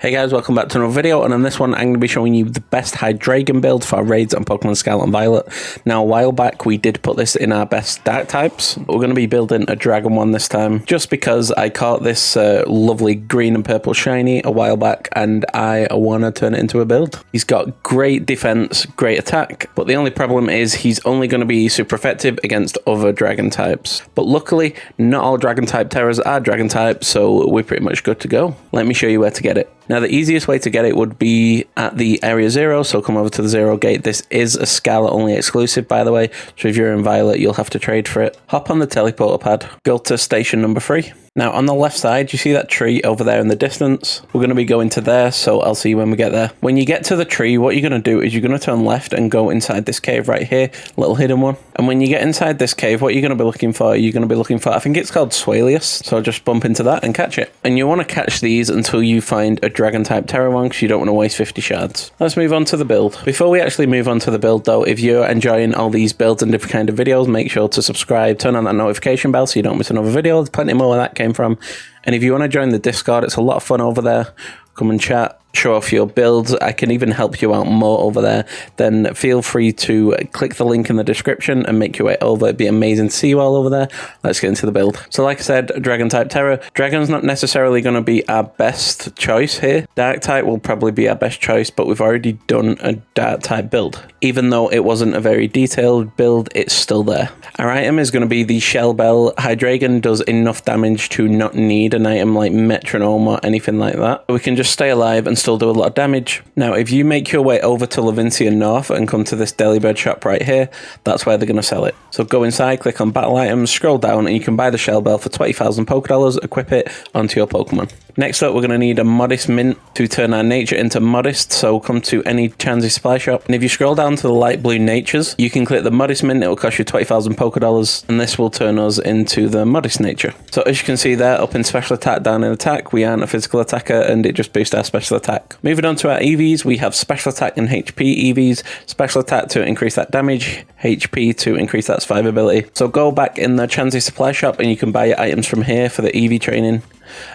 Hey guys, welcome back to another video, and in this one I'm going to be showing you the best Hydreigon build for our raids on Pokemon Scarlet and Violet. Now, a while back we did put this in our best dark types, but we're going to be building a dragon one this time, just because I caught this lovely green and purple shiny a while back, and I want to turn it into a build. He's got great defense, great attack, but the only problem is he's only going to be super effective against other dragon types. But luckily, not all dragon type Teras are dragon type, so we're pretty much good to go. Let me show you where to get it. Now, the easiest way to get it would be at the Area 0, so come over to the 0 gate. This is a Scarlet only exclusive, by the way, so if you're in Violet, you'll have to trade for it. Hop on the teleporter pad, go to station number 3. Now, on the left side, you see that tree over there in the distance? We're going to be going to there, so I'll see you when we get there. When you get to the tree, what you're going to do is you're going to turn left and go inside this cave right here, little hidden one. And when you get inside this cave, what you're going to be looking for, I think it's called Swaleus, so just bump into that and catch it. And you want to catch these until you find a dragon type Tera one, because you don't want to waste 50 shards. Let's move on to the build. Before we actually move on to the build though, if you're enjoying all these builds and different kind of videos, make sure to subscribe, turn on that notification bell so you don't miss another video. There's plenty more where that came from. And if you want to join the Discord, it's a lot of fun over there. Come and chat, show off your builds. I can even help you out more over there. Then feel free to click the link in the description and make your way over. It'd be amazing to see you all over there. Let's get into the build. So like I said, dragon type Tera. Dragon's not necessarily going to be our best choice here. Dark type will probably be our best choice, but we've already done a dark type build. Even though it wasn't a very detailed build, it's still there. Our item is going to be the Shell Bell. Hydreigon does enough damage to not need an item like Metronome or anything like that. We can just stay alive and still do a lot of damage. Now, if you make your way over to Levincia North and come to this Delibird shop right here, that's where they're going to sell it. So go inside, click on battle items, scroll down, and you can buy the Shell Bell for 20,000 Pokedollars, equip it onto your Pokemon. Next up, we're going to need a Modest Mint to turn our nature into Modest, so come to any Chansey supply shop. And if you scroll down to the light blue natures, you can click the Modest Mint. It will cost you 20,000 Pokedollars, and this will turn us into the Modest nature. So as you can see there, up in special attack, down in attack, we aren't a physical attacker, and it just boosts our special attack. Moving on to our EVs, we have special attack and HP EVs. Special attack to increase that damage, HP to increase that survivability. So go back in the Chansey supply shop and you can buy your items from here for the EV training.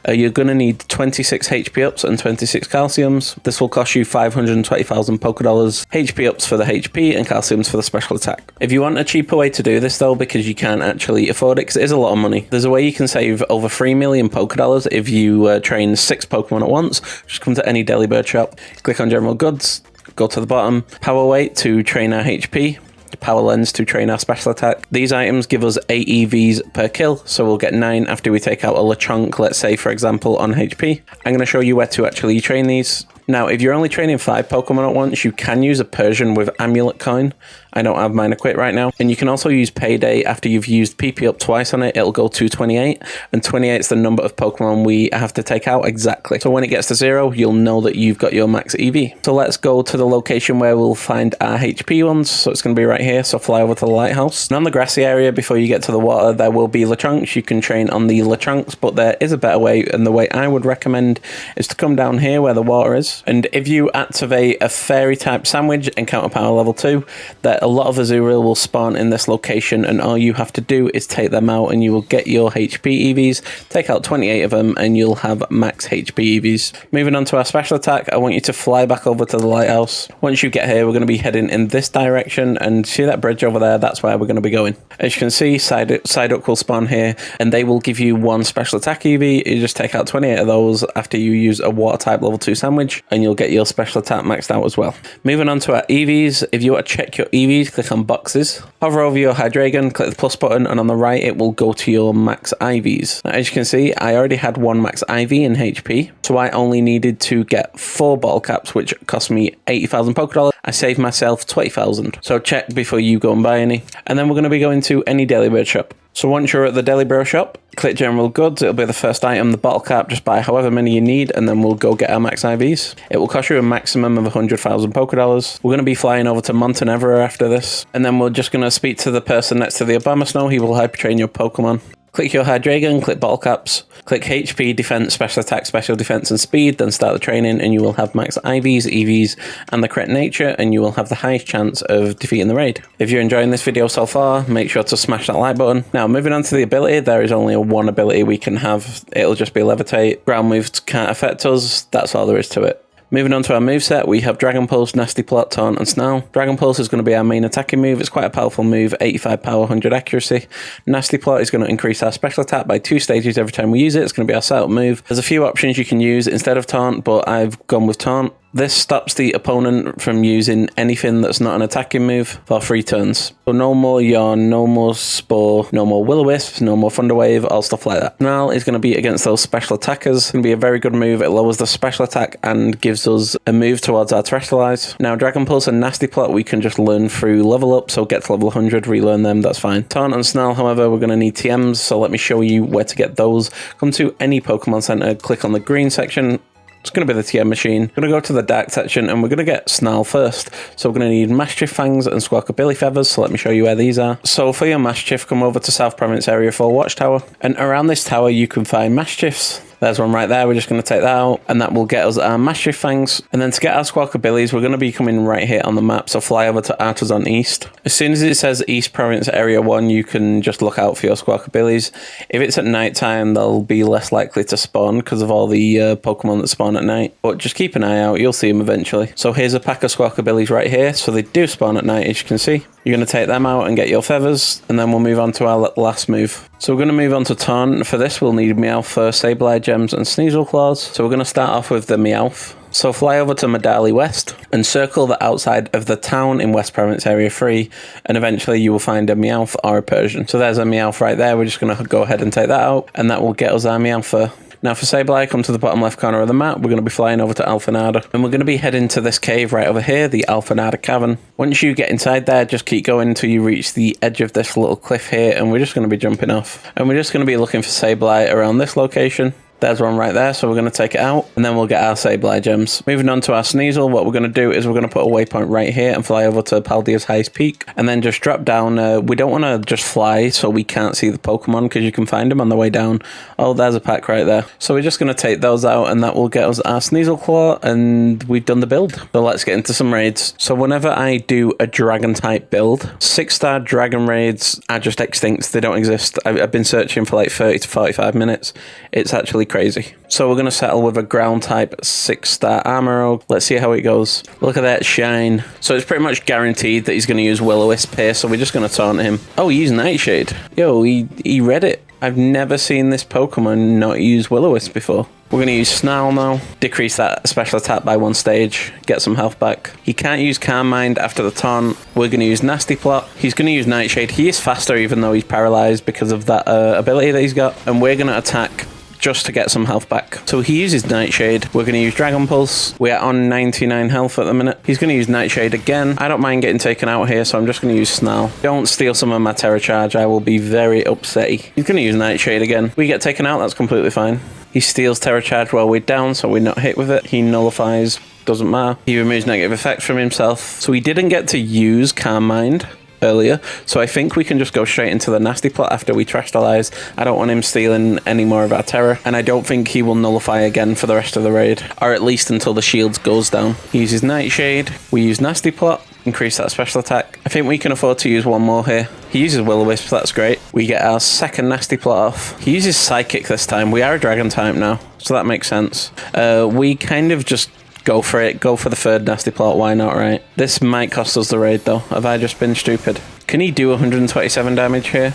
You're going to need 26 HP ups and 26 calciums. This will cost you 520,000 Pokedollars. HP ups for the HP and calciums for the special attack. If you want a cheaper way to do this though, because you can't actually afford it, because it is a lot of money, there's a way you can save over 3 million Pokedollars if you train 6 Pokemon at once. Just come to any Delibird shop, click on General Goods, go to the bottom, Power Weight to train our HP, Power Lens to train our special attack. These items give us 8 EVs per kill, so we'll get 9 after we take out a Lechonk, let's say for example on HP. I'm going to show you where to actually train these. Now, if you're only training 5 Pokemon at once, you can use a Persian with Amulet Coin. I don't have mine equipped right now. And you can also use Payday. After you've used PP up twice on it, it'll go to 28. And 28 is the number of Pokemon we have to take out exactly. So when it gets to 0, you'll know that you've got your max EV. So let's go to the location where we'll find our HP ones. So it's going to be right here. So fly over to the lighthouse. And on the grassy area, before you get to the water, there will be Lechonks. You can train on the Lechonks, but there is a better way. And the way I would recommend is to come down here where the water is. And if you activate a Fairy type Sandwich, Encounter Power level 2, that a lot of Azurill will spawn in this location, and all you have to do is take them out and you will get your HP EVs. Take out 28 of them and you'll have max HP EVs. Moving on to our special attack, I want you to fly back over to the lighthouse. Once you get here, we're going to be heading in this direction, and see that bridge over there? That's where we're going to be going. As you can see, Psyduck will spawn here, and they will give you 1 special attack EV. You just take out 28 of those after you use a water type level 2 sandwich, and you'll get your special attack maxed out as well. Moving on to our EVs, if you want to check your EVs, click on boxes, hover over your Hydreigon, click the plus button, and on the right it will go to your max IVs. Now, as you can see, I already had 1 max IV in HP, so I only needed to get 4 bottle caps, which cost me 80,000 Pokedollars. I saved myself 20,000. So check before you go and buy any. And then we're going to be going to any Delibird shop. So once you're at the Delibird shop, click General Goods. It'll be the first item, the bottle cap. Just buy however many you need, and then we'll go get our max IVs. It will cost you a maximum of 100,000 Pokedollars. We're going to be flying over to Montenevera after this, and then we're just going to speak to the person next to the Obama Snow. He will hyper train your Pokemon. Click your Hydreigon, click bottle caps, click HP, defense, special attack, special defense, and speed, then start the training, and you will have max IVs, EVs, and the correct nature, and you will have the highest chance of defeating the raid. If you're enjoying this video so far, make sure to smash that like button. Now, moving on to the ability, there is only one ability we can have. It'll just be levitate. Ground moves can't affect us. That's all there is to it. Moving on to our moveset, we have Dragon Pulse, Nasty Plot, Taunt, and Snarl. Dragon Pulse is going to be our main attacking move. It's quite a powerful move, 85 power, 100 accuracy. Nasty Plot is going to increase our special attack by 2 stages every time we use it. It's going to be our setup move. There's a few options you can use instead of Taunt, but I've gone with Taunt. This stops the opponent from using anything that's not an attacking move for 3 turns. So no more Yawn, no more Spore, no more Will-O-Wisp, no more Thunderwave, all stuff like that. Snarl is going to be against those special attackers. It's going to be a very good move. It lowers the special attack and gives us a move towards our Terrestrialize. Now, Dragon Pulse and Nasty Plot we can just learn through level up, so get to level 100, relearn them, that's fine. Taunt and Snarl, however, we're going to need TMs, so let me show you where to get those. Come to any Pokemon Center, click on the green section. It's going to be the TM machine. We're going to go to the dark section and we're going to get Snarl first. So we're going to need Mischief Fangs and Squawkabilly Feathers. So let me show you where these are. So for your Mischief, come over to South Province Area 4 Watchtower. And around this tower, you can find Mischiefs. There's one right there. We're just going to take that out, and that will get us our Mischief Fangs. And then to get our Squawkabillies, we're going to be coming right here on the map, so fly over to Artisan East. As soon as it says East Province Area 1, you can just look out for your Squawkabillies. If it's at night time, they'll be less likely to spawn because of all the Pokemon that spawn at night. But just keep an eye out, you'll see them eventually. So here's a pack of Squawkabillies right here, so they do spawn at night, as you can see. You're going to take them out and get your feathers, and then we'll move on to our last move. So we're going to move on to Taunt. For this, we'll need Meowth first, Sableye Gems, and Sneasel Claws. So we're going to start off with the Meowth. So fly over to Medali West and circle the outside of the town in West Province Area 3, and eventually you will find a Meowth or a Persian. So there's a Meowth right there. We're just going to go ahead and take that out, and that will get us our Meowth. Now for Sableye, come to the bottom left corner of the map. We're going to be flying over to Alphanada, and we're going to be heading to this cave right over here, the Alphanada Cavern. Once you get inside there, just keep going until you reach the edge of this little cliff here, and we're just going to be jumping off. And we're just going to be looking for Sableye around this location. There's one right there, so we're going to take it out, and then we'll get our Sableye Gems. Moving on to our Sneasel, what we're going to do is we're going to put a waypoint right here and fly over to Paldea's highest peak, and then just drop down. We don't want to just fly so we can't see the Pokemon, because you can find them on the way down. Oh, there's a pack right there. So we're just going to take those out, and that will get us our Sneasel Claw, and we've done the build. So let's get into some raids. So whenever I do a Dragon type build, 6-star Dragon raids are just extinct. They don't exist. I've been searching for like 30 to 45 minutes. It's actually crazy. So we're going to settle with a ground type 6-star Armorogue. Let's see how it goes. Look at that shine. So it's pretty much guaranteed that he's going to use Will-O-Wisp here, so we're just going to taunt him. Oh, he used Nightshade. Yo, he read it. I've never seen this Pokemon not use Will-O-Wisp before. We're going to use Snarl now. Decrease that special attack by 1 stage. Get some health back. He can't use Calm Mind after the taunt. We're going to use Nasty Plot. He's going to use Nightshade. He is faster even though he's paralyzed because of that ability that he's got. And we're going to attack just to get some health back. So he uses Nightshade. We're going to use Dragon Pulse. We're on 99 health at the minute. He's going to use Nightshade again. I don't mind getting taken out here, so I'm just going to use Snarl. Don't steal some of my Tera Charge. I will be very upset. He's going to use Nightshade again. We get taken out, that's completely fine. He steals Tera Charge while we're down, so we're not hit with it. He nullifies, doesn't matter. He removes negative effects from himself. So we didn't get to use Calm Mind earlier, so I think we can just go straight into the Nasty Plot after we Terrestrialize. I don't want him stealing any more of our Terra, and I don't think he will nullify again for the rest of the raid, or at least until the shields goes down. He uses Nightshade, we use Nasty Plot, increase that special attack. I think we can afford to use one more here. He uses Will-O-Wisp, that's great. We get our second Nasty Plot off. He uses Psychic this time. We are a Dragon type now, so that makes sense. We kind of just go for it. Go for the third Nasty Plot. Why not, right? This might cost us the raid, though. Have I just been stupid? Can he do 127 damage here?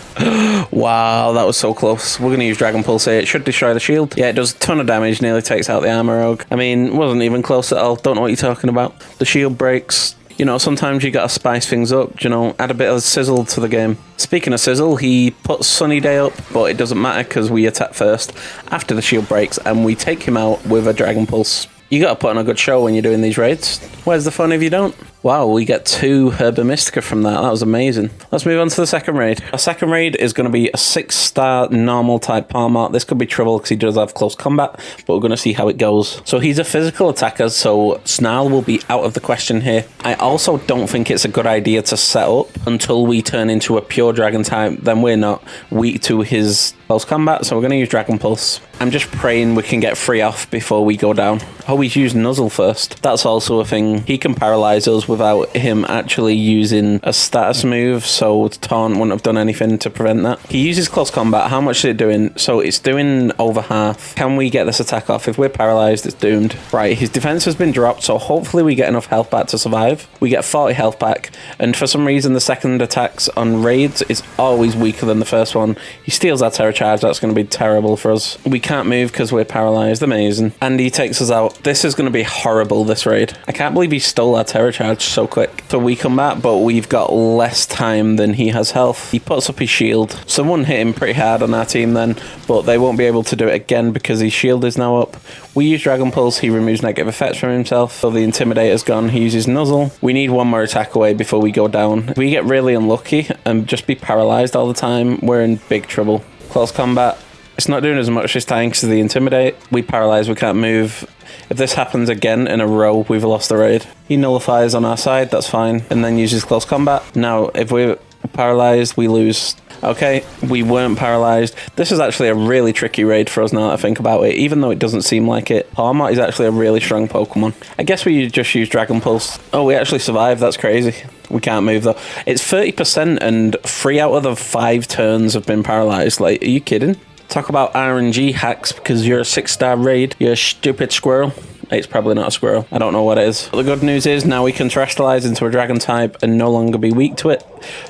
Wow, that was so close. We're going to use Dragon Pulse here. It should destroy the shield. Yeah, it does a ton of damage. Nearly takes out the Armorogue. I mean, wasn't even close at all. Don't know what you're talking about. The shield breaks. You know, sometimes you got to spice things up, you know, add a bit of sizzle to the game. Speaking of sizzle, he puts Sunny Day up, but it doesn't matter because we attack first after the shield breaks, and we take him out with a Dragon Pulse. You gotta put on a good show when you're doing these raids. Where's the fun if you don't? Wow, we get 2 Herba Mystica from that. That was amazing. Let's move on to the second raid. Our second raid is going to be a 6-star normal type Palmart. This could be trouble because he does have close combat, but we're going to see how it goes. So he's a physical attacker, so Snarl will be out of the question here. I also don't think it's a good idea to set up until we turn into a pure dragon type. Then we're not weak to his close combat, so we're going to use Dragon Pulse. I'm just praying we can get 3 off before we go down. Oh, he's used Nuzzle first. That's also a thing. He can paralyze us without him actually using a status move, so Taunt wouldn't have done anything to prevent that. He uses close combat. How much is it doing? So it's doing over half. Can we get this attack off? If we're paralyzed, it's doomed. Right, his defense has been dropped, so hopefully we get enough health back to survive. We get 40 health back, and for some reason the second attacks on raids is always weaker than the first one. He steals our Tera Charge. That's going to be terrible for us. We can't move because we're paralyzed. Amazing. And he takes us out. This is going to be horrible, this raid. I can't believe he stole our Tera Charge so quick. So we come back, but we've got less time than he has health. He puts up his shield. Someone hit him pretty hard on our team then, but they won't be able to do it again because his shield is now up. We use Dragon Pulse. He removes negative effects from himself. So the Intimidator's gone. He uses Nuzzle. We need 1 more attack away before we go down. If we get really unlucky and just be paralyzed all the time, we're in big trouble. Close combat. It's not doing as much this time because of the Intimidate. We paralyze, we can't move. If this happens again in a row, we've lost the raid. He nullifies on our side, that's fine, and then uses close combat. Now, if we're paralyzed, we lose. Okay, we weren't paralyzed. This is actually a really tricky raid for us now that I think about it, even though it doesn't seem like it. Palmart is actually a really strong Pokemon. I guess we just use Dragon Pulse. Oh, we actually survived, that's crazy. We can't move though. It's 30% and 3 out of the 5 turns have been paralyzed. Like, are you kidding? Talk about RNG hacks because you're a 6-star raid. You're a stupid squirrel. It's probably not a squirrel. I don't know what it is. But the good news is now we can terrestrialize into a dragon type and no longer be weak to it.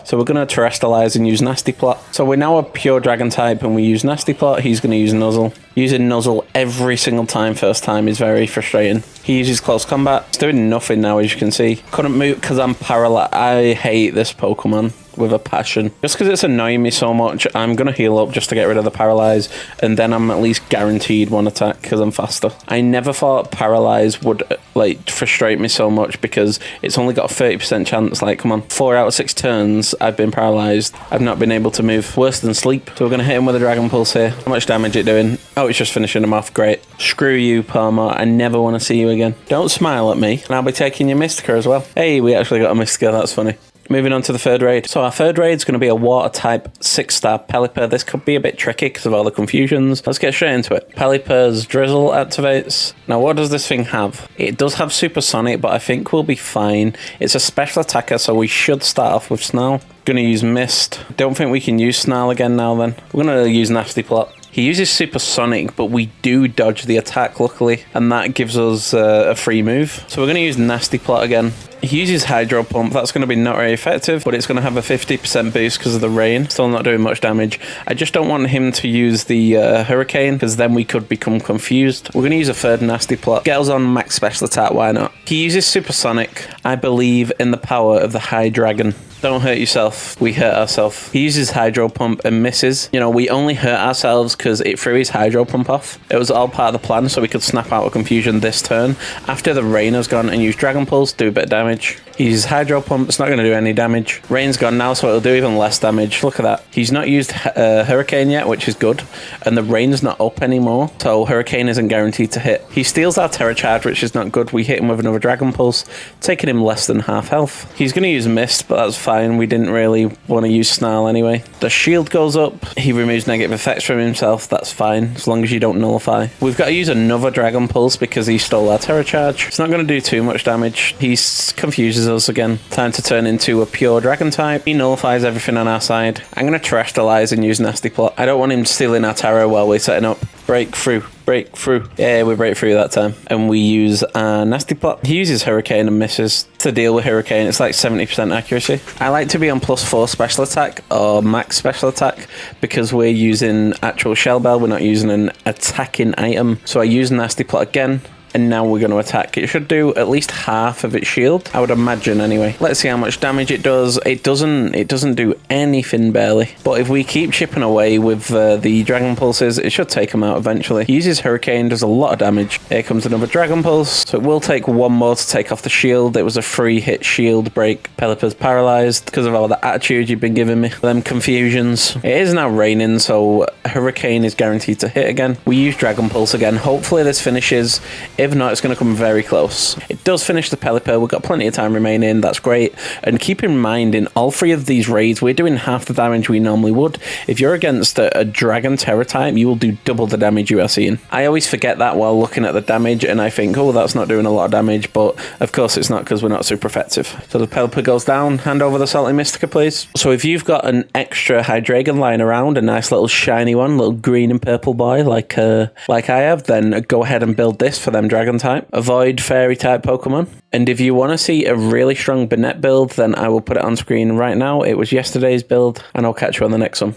So we're going to terrestrialize and use Nasty Plot. So we're now a pure dragon type and we use Nasty Plot. He's going to use Nuzzle. Using Nuzzle every single time first time is very frustrating. He uses close combat. It's doing nothing now, as you can see. Couldn't move because I'm paralyzed. I hate this Pokemon with a passion. Just because it's annoying me so much, I'm going to heal up just to get rid of the paralyze, and then I'm at least guaranteed 1 attack because I'm faster. I never thought paralyze would like frustrate me so much because it's only got a 30% chance. Like, come on, 4 out of 6 turns I've been paralyzed. I've not been able to move. Worse than sleep. So we're going to hit him with a Dragon Pulse here. How much damage it doing? Oh, it's just finishing him off. Great. Screw you, Palmart. I never want to see you again. Don't smile at me, and I'll be taking your Mystica as well. Hey, we actually got a Mystica. That's funny. Moving on to the third raid. So our third raid is going to be a water type 6-star Pelipper. This could be a bit tricky because of all the confusions. Let's get straight into it. Pelipper's Drizzle activates. Now, what does this thing have? It does have Supersonic, but I think we'll be fine. It's a special attacker, so we should start off with Snarl. Going to use Mist. Don't think we can use Snarl again now then. We're going to use Nasty Plot. He uses Supersonic, but we do dodge the attack, luckily, and that gives us a free move. So we're going to use Nasty Plot again. He uses Hydro Pump. That's going to be not very effective, but it's going to have a 50% boost because of the rain. Still not doing much damage. I just don't want him to use the Hurricane because then we could become confused. We're going to use a third Nasty Plot. Get us on max special attack, why not? He uses Supersonic. I believe in the power of the Hydreigon. Don't hurt yourself. We hurt ourselves. He uses Hydro Pump and misses. You know, we only hurt ourselves because it threw his Hydro Pump off. It was all part of the plan so we could snap out of confusion this turn. After the rain has gone and use Dragon Pulse, do a bit of damage. He uses Hydro Pump. It's not going to do any damage. Rain's gone now, so it'll do even less damage. Look at that. He's not used Hurricane yet, which is good. And the rain's not up anymore, so Hurricane isn't guaranteed to hit. He steals our Tera Charge, which is not good. We hit him with another Dragon Pulse, taking him less than half health. He's going to use Mist, but that's fine. We didn't really want to use Snarl anyway. The shield goes up. He removes negative effects from himself. That's fine, as long as you don't nullify. We've got to use another Dragon Pulse because he stole our Tera Charge. It's not going to do too much damage. He confuses us again. Time to turn into a pure Dragon type. He nullifies everything on our side. I'm going to terrestrialize and use Nasty Plot. I don't want him stealing our Tera while we're setting up. Break through. Break through. Yeah, we break through that time. And we use Nasty Plot. He uses Hurricane and misses. To deal with Hurricane, it's like 70% accuracy. I like to be on +4 special attack or max special attack because we're using actual Shell Bell. We're not using an attacking item. So I use Nasty Plot again. And now we're going to attack. It should do at least half of its shield, I would imagine anyway. Let's see how much damage it does. It doesn't do anything barely. But if we keep chipping away with the Dragon Pulses, it should take them out eventually. He uses Hurricane, does a lot of damage. Here comes another Dragon Pulse. So it will take one more to take off the shield. It was a free hit shield break. Pelipper's paralyzed because of all the attitude you've been giving me. Them confusions. It is now raining, so Hurricane is guaranteed to hit again. We use Dragon Pulse again. Hopefully this finishes. If not, it's going to come very close. It does finish the Pelipper. We've got plenty of time remaining. That's great. And keep in mind, in all three of these raids, we're doing half the damage we normally would. If you're against a Dragon Tera Type, you will do double the damage you are seeing. I always forget that while looking at the damage, and I think, oh, that's not doing a lot of damage, but of course it's not, because we're not super effective. So the Pelipper goes down. Hand over the Salty Mystica, please. So if you've got an extra Hydreigon lying around, a nice little shiny one, little green and purple boy like I have, then go ahead and build this for them Dragon type. Avoid Fairy type Pokemon. And if you want to see a really strong Banette build, then I will put it on screen right now. It was yesterday's build, and I'll catch you on the next one.